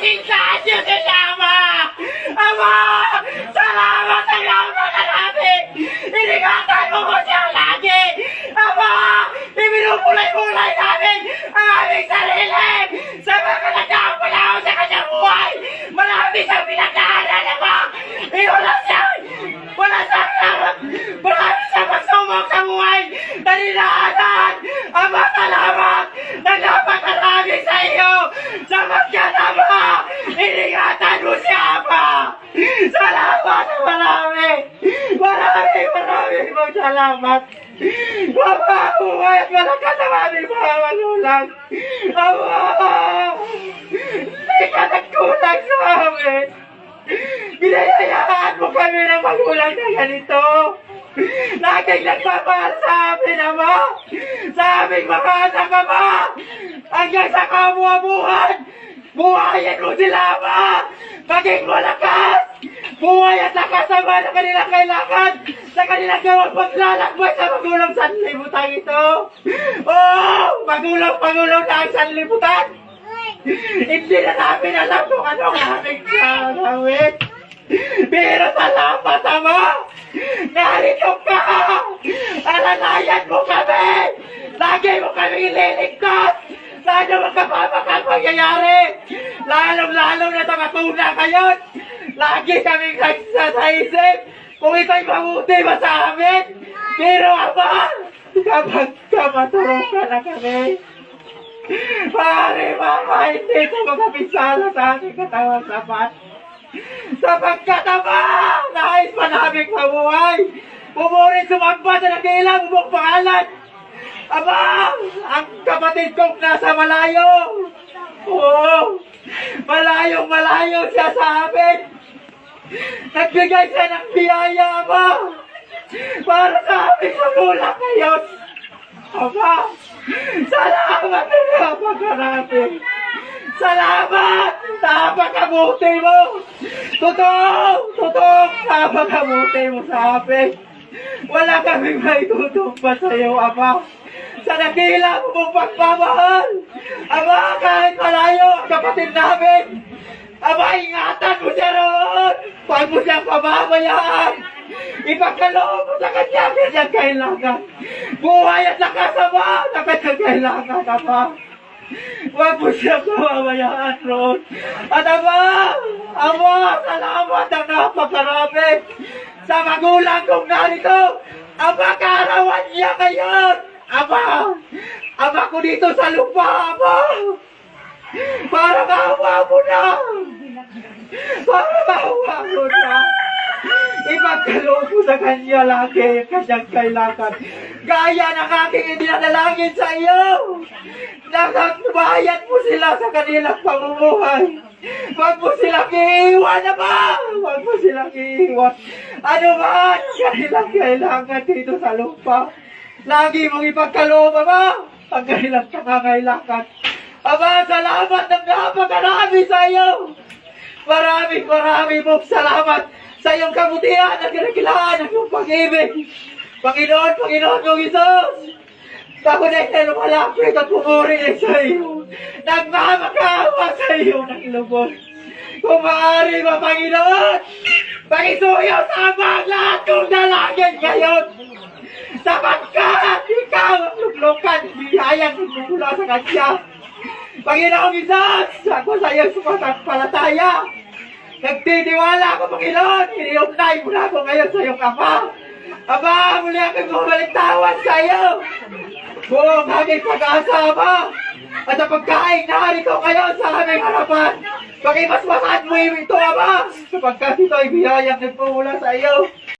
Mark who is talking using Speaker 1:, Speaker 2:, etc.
Speaker 1: Iniligtaan niyo sila, Ama! Ama! Salamat sa Ama ka namin! Iningatan mo ko siya lagi! Ama! Ibinupulay-pulay namin ang aming sarili! Sa mga nagdaang panahon sa kanyang buhay! Marami siyang pinagdaanan, Ama! Wala siyang marami siyang pagsubok sa buhay na dinaanan! Ama, salamat! Nagpapakarami sa iyo! Sapagkat, Ama! Iningatan mo siya, Ama! Salamat na marami! Maraming mong salamat! Ama, buhay at malakas ang aming mga manulang! Ama! Hindi ka nagkulang sa amin! Binayayaan mo kami ng magulang na ganito! Laging nagmamahal sa amin, Ama! Sa aming mga anak, Ama! Hanggang sa kamuha-buhan! Buhayin mo sila, Ama! Maging malakas! Buhay at lakas, Ama, na kanilang kailangan! Sa kanilang gawang paglalakbay sa magulong sanlibutan ito! Oh! Magulang na ang sanlibutan! Hindi na namin alam kung ano ang aming gagawin! Pero salamat, Ama! Narito ka! Alalayan mo kami! Lagi mo kami ililigtas! Sa ano magkapamakang mangyayari! Lalong-lalo na sa matuna ngayon! Lagi kaming nagsasaisip kung ito'y mabuti ba sa amin! Pero, Ama! Kapag kamatulong ka na kami! Pare, Mama, hindi ito magkapisala sa aking katawang sapat! Sapagkat, Ama, nais pa namin mabuhay! Pumurin sumamba sa nagila, bumong pangalan! Ama, ang kapatid kong nasa malayo! Oo, malayong-malayo siya sa amin! Nagbigay siya ng biyaya, Ama! Para sa aming magulang ngayon! Ama, salamat na napakarami! Salamat! Napakabuti mo! Totoo! Napakabuti mo sa amin! Wala kaming maitutumpa sa iyo, Ama! Sa nakila mo mong pagmamahal! Ama, kahit malayo ang kapatid namin! Ama, ingatan mo siya roon! Huwag mo siyang pababayaan! Ipagkaloob mo sa kanyang kailangan! Buhay at lakas, Ama, na kanyang kailangan, Ama! Huwag mo siyang pababayaan roon! At Ama, salamat ang napakarami! Sa magulang kong narito, Ama, kaarawan niya ngayon! Ama ko dito sa lupa, Ama! Para maawa mo na! Ipagkaloob mo sa kanya lagi ang kanyang kailangan. Gaya ng aking idinadalangin sa iyo! Nakagbayan mo sila sa kanilang pamumuhay! Huwag mo silang iiwan, Ama! Huwag mo silang iiwan! Ano man kanilang kailangan dito sa lupa? Lagi mong ipagkaloob, Ama! Ang kanilang pangangailangan. Ama, salamat ng napakarami sa iyo! Maraming mong salamat sa iyong kabutihan at kinakilaan ng iyong pag-ibig. Panginoon mong Isus! Ako na ito lumalapit at pumuri sa iyo. Nagmamakaawa sa iyo ng ilubos. Kung maaari ba, Panginoon, pakisuyo sa mga lahat kong dalangin ngayon. Sapagkat ikaw ang luklukan, biyayang mula sa kanya. Panginoong Isus, ako sa iyo sumasampalataya. Nagtitiwala ako, Panginoon, iniugnay mo na ako ngayon sa iyong Ama. Ama, muli akong bumalik tawad sa iyo. Buong aming pag-asa, Ama. At sa pagkain narito ngayon sa aming harapan, pakimasmasan mo ito, Ama, sapagkat ito ay biyayang nagpumula sa iyo.